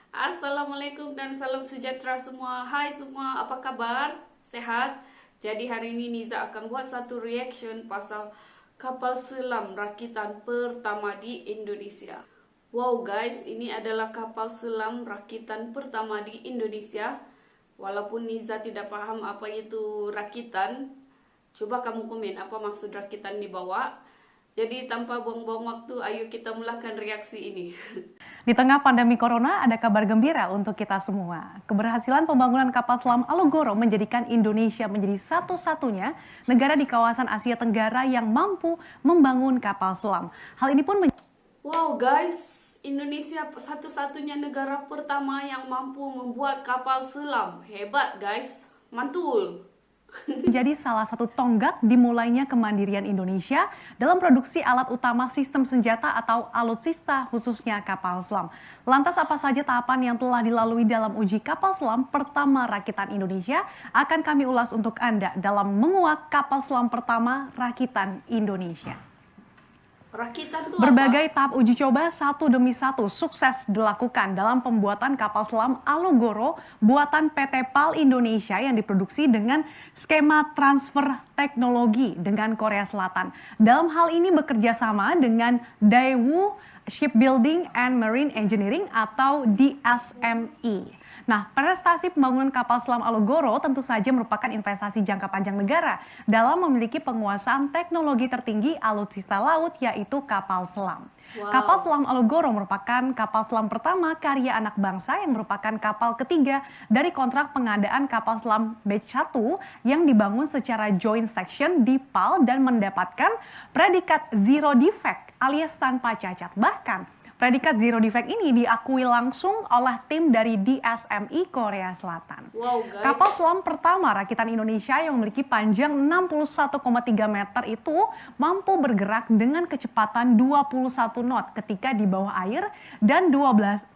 Assalamualaikum dan salam sejahtera semua. Hai semua, apa kabar? Sehat? Jadi hari ini Niza akan buat satu reaction pasal kapal selam rakitan pertama di Indonesia. Wow guys, ini adalah kapal selam rakitan pertama di Indonesia. Walaupun Niza tidak paham apa itu rakitan, coba kamu komen apa maksud rakitan di bawah. Jadi tanpa buang-buang waktu, ayo kita mulakan reaksi ini. Di tengah pandemi corona, ada kabar gembira untuk kita semua. Keberhasilan pembangunan kapal selam Alugoro menjadikan Indonesia menjadi satu-satunya negara di kawasan Asia Tenggara yang mampu membangun kapal selam. Hal ini pun Wow guys, Indonesia satu-satunya negara pertama yang mampu membuat kapal selam. Hebat guys, mantul. menjadi salah satu tonggak dimulainya kemandirian Indonesia dalam produksi alat utama sistem senjata atau alutsista khususnya kapal selam. Lantas apa saja tahapan yang telah dilalui dalam uji kapal selam pertama rakitan Indonesia akan kami ulas untuk Anda dalam menguak kapal selam pertama rakitan Indonesia. Rakitan itu Berbagai apa? tahap uji coba satu demi satu sukses dilakukan dalam pembuatan kapal selam Alugoro buatan PT PAL Indonesia yang diproduksi dengan skema transfer teknologi dengan Korea Selatan. Dalam hal ini bekerja sama dengan Daewoo Shipbuilding and Marine Engineering atau DSME. Nah, prestasi pembangunan kapal selam Alugoro tentu saja merupakan investasi jangka panjang negara dalam memiliki penguasaan teknologi tertinggi alutsista laut yaitu kapal selam. Wow. Kapal selam Alugoro merupakan kapal selam pertama karya anak bangsa yang merupakan kapal ketiga dari kontrak pengadaan kapal selam Batch 1 yang dibangun secara joint section di PAL dan mendapatkan predikat zero defect alias tanpa cacat. Bahkan predikat zero defect ini diakui langsung oleh tim dari DSME Korea Selatan. Wow guys. Kapal selam pertama rakitan Indonesia yang memiliki panjang 61,3 meter itu mampu bergerak dengan kecepatan 21 knot ketika di bawah air dan 12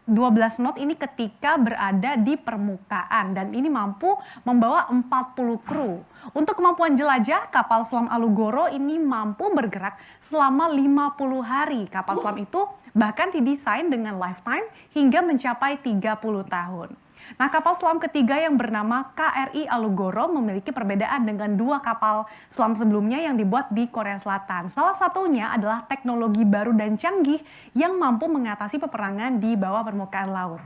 knot ini ketika berada di permukaan dan ini mampu membawa 40 kru. Untuk kemampuan jelajah, kapal selam Alugoro ini mampu bergerak selama 50 hari. Kapal selam itu bahkan didesain dengan lifetime hingga mencapai 30 tahun. Nah, kapal selam ketiga yang bernama KRI Alugoro memiliki perbedaan dengan dua kapal selam sebelumnya yang dibuat di Korea Selatan. Salah satunya adalah teknologi baru dan canggih yang mampu mengatasi peperangan di bawah permukaan laut.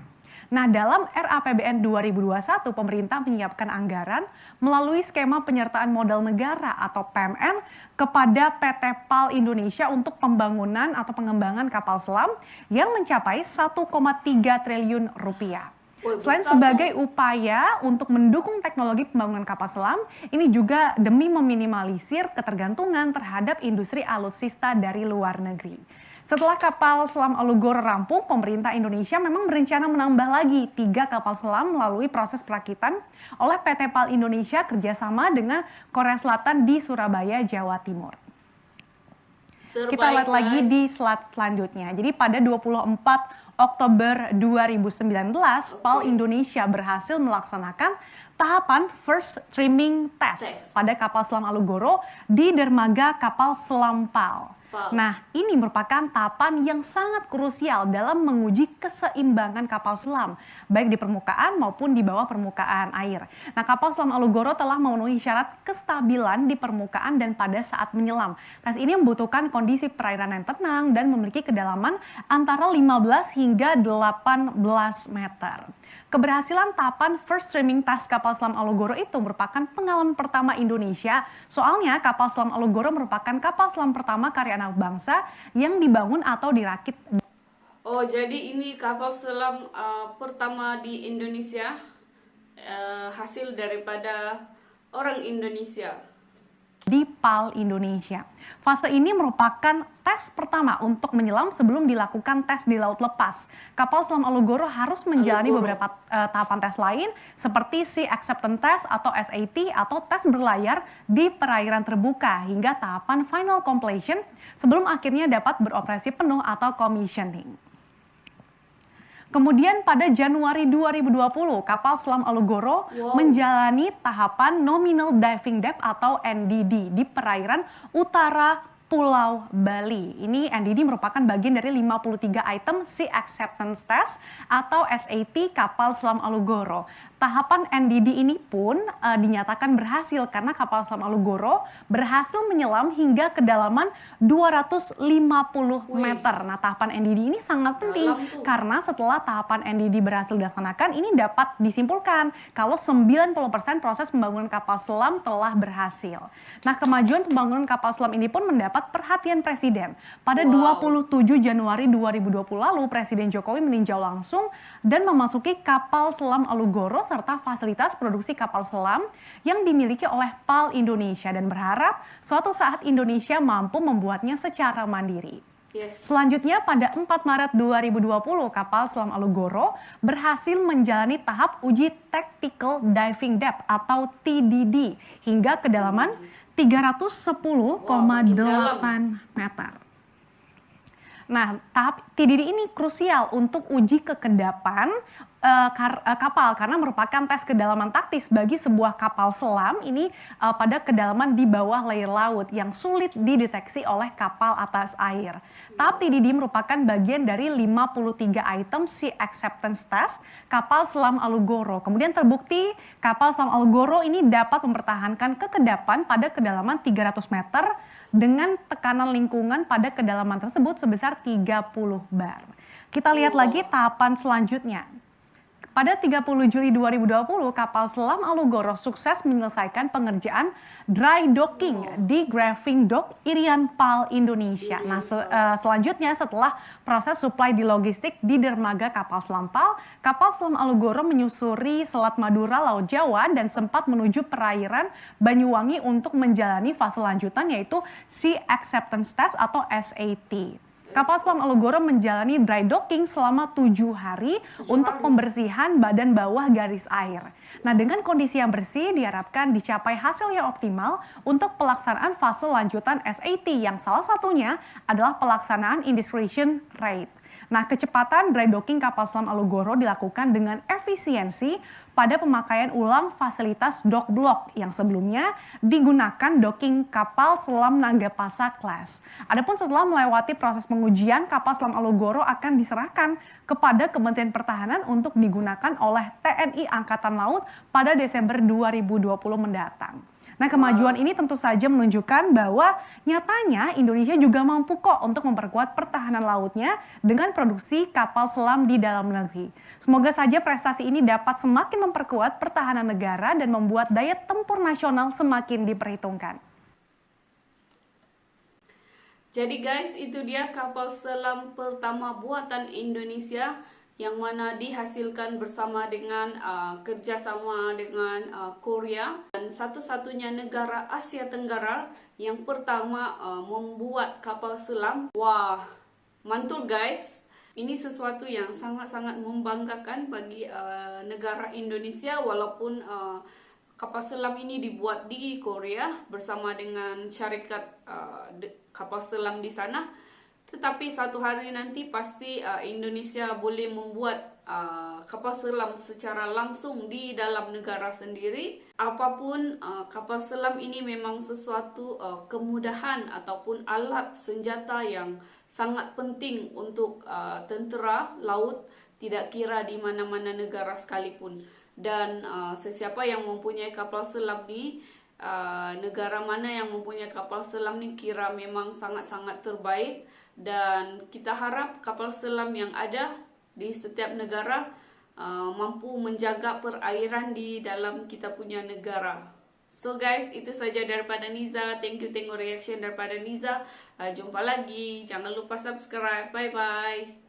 Nah, dalam RAPBN 2021, pemerintah menyiapkan anggaran melalui skema penyertaan modal negara atau PMN kepada PT PAL Indonesia untuk pembangunan atau pengembangan kapal selam yang mencapai 1,3 triliun rupiah. Selain sebagai upaya untuk mendukung teknologi pembangunan kapal selam, ini juga demi meminimalisir ketergantungan terhadap industri alutsista dari luar negeri. Setelah kapal selam Alugoro rampung, pemerintah Indonesia memang berencana menambah lagi 3 kapal selam melalui proses perakitan oleh PT PAL Indonesia kerjasama dengan Korea Selatan di Surabaya, Jawa Timur. Terbaik, Kita lihat lagi di slide selanjutnya. Jadi pada 24 Oktober 2019, PAL Indonesia berhasil melaksanakan tahapan first trimming test pada kapal selam Alugoro di dermaga kapal selam PAL. Nah, ini merupakan tahapan yang sangat krusial dalam menguji keseimbangan kapal selam, baik di permukaan maupun di bawah permukaan air. Nah, kapal selam Alugoro telah memenuhi syarat kestabilan di permukaan dan pada saat menyelam. Tes ini membutuhkan kondisi perairan yang tenang dan memiliki kedalaman antara 15 hingga 18 meter. Keberhasilan tahapan first trimming test kapal selam Alugoro itu merupakan pengalaman pertama Indonesia. Soalnya kapal selam Alugoro merupakan kapal selam pertama karya anak bangsa yang dibangun atau dirakit. Oh, jadi ini kapal selam pertama di Indonesia, hasil daripada orang Indonesia. Di PAL Indonesia. Fase ini merupakan tes pertama untuk menyelam sebelum dilakukan tes di laut lepas. Kapal selam Alugoro harus menjalani beberapa tahapan tes lain seperti Sea Acceptance Test atau SAT atau tes berlayar di perairan terbuka hingga tahapan final completion sebelum akhirnya dapat beroperasi penuh atau commissioning. Kemudian pada Januari 2020, kapal selam Alugoro menjalani tahapan Nominal Diving Depth atau NDD di perairan utara Pulau Bali. Ini NDD merupakan bagian dari 53 item Sea Acceptance Test atau SAT kapal selam Alugoro. Tahapan NDD ini pun dinyatakan berhasil karena kapal selam Alugoro berhasil menyelam hingga kedalaman 250 meter. Nah, tahapan NDD ini sangat penting karena setelah tahapan NDD berhasil dilaksanakan, ini dapat disimpulkan kalau 90% proses pembangunan kapal selam telah berhasil. Nah, kemajuan pembangunan kapal selam ini pun mendapat perhatian Presiden. Pada 27 Januari 2020 lalu, Presiden Jokowi meninjau langsung dan memasuki kapal selam Alugoro serta fasilitas produksi kapal selam yang dimiliki oleh PAL Indonesia dan berharap suatu saat Indonesia mampu membuatnya secara mandiri. Selanjutnya pada 4 Maret 2020, kapal selam Alugoro berhasil menjalani tahap uji Tactical Diving Depth atau TDD hingga kedalaman 310,8 meter. Nah, tahap TDD ini krusial untuk uji kekedapan kapal karena merupakan tes kedalaman taktis bagi sebuah kapal selam ini pada kedalaman di bawah layer laut yang sulit dideteksi oleh kapal atas air. Tahap TDD merupakan bagian dari 53 item Sea Acceptance Test kapal selam Alugoro. Kemudian terbukti kapal selam Alugoro ini dapat mempertahankan kekedapan pada kedalaman 300 meter dengan tekanan lingkungan pada kedalaman tersebut sebesar 30 bar. Kita lihat lagi tahapan selanjutnya. Pada 30 Juli 2020, kapal selam Alugoro sukses menyelesaikan pengerjaan dry docking di Graving Dock Irian PAL Indonesia. Nah, selanjutnya setelah proses supply di logistik di dermaga kapal selam PAL, kapal selam Alugoro menyusuri Selat Madura, Laut Jawa dan sempat menuju perairan Banyuwangi untuk menjalani fase lanjutan yaitu Sea Acceptance Test atau SAT. Kapal selam Alugoro menjalani dry docking selama 7 hari untuk pembersihan badan bawah garis air. Nah, dengan kondisi yang bersih diharapkan dicapai hasil yang optimal untuk pelaksanaan fase lanjutan SAT yang salah satunya adalah pelaksanaan indiscretion rate. Nah, kecepatan dry docking kapal selam Alugoro dilakukan dengan efisiensi pada pemakaian ulang fasilitas dock block yang sebelumnya digunakan docking kapal selam Nagapasa Class. Adapun setelah melewati proses pengujian, kapal selam Alugoro akan diserahkan kepada Kementerian Pertahanan untuk digunakan oleh TNI Angkatan Laut pada Desember 2020 mendatang. Nah, kemajuan ini tentu saja menunjukkan bahwa nyatanya Indonesia juga mampu kok untuk memperkuat pertahanan lautnya dengan produksi kapal selam di dalam negeri. Semoga saja prestasi ini dapat semakin memperkuat pertahanan negara dan membuat daya tempur nasional semakin diperhitungkan. Jadi guys, itu dia kapal selam pertama buatan Indonesia yang mana dihasilkan bersama dengan kerjasama dengan Korea dan satu-satunya negara Asia Tenggara yang pertama membuat kapal selam. Wah, mantul guys. Ini sesuatu yang sangat-sangat membanggakan bagi negara Indonesia walaupun kapal selam ini dibuat di Korea bersama dengan syarikat kapal selam di sana. Tetapi satu hari nanti pasti Indonesia boleh membuat kapal selam secara langsung di dalam negara sendiri. Apapun kapal selam ini memang sesuatu kemudahan ataupun alat senjata yang sangat penting untuk tentera laut, tidak kira di mana-mana negara sekalipun. Dan sesiapa yang mempunyai kapal selam ni, negara mana yang mempunyai kapal selam ni kira memang sangat-sangat terbaik. Dan kita harap kapal selam yang ada di setiap negara mampu menjaga perairan di dalam kita punya negara. So guys, itu saja daripada Niza. Thank you tengok reaction daripada Niza. Jumpa lagi. Jangan lupa subscribe. Bye bye.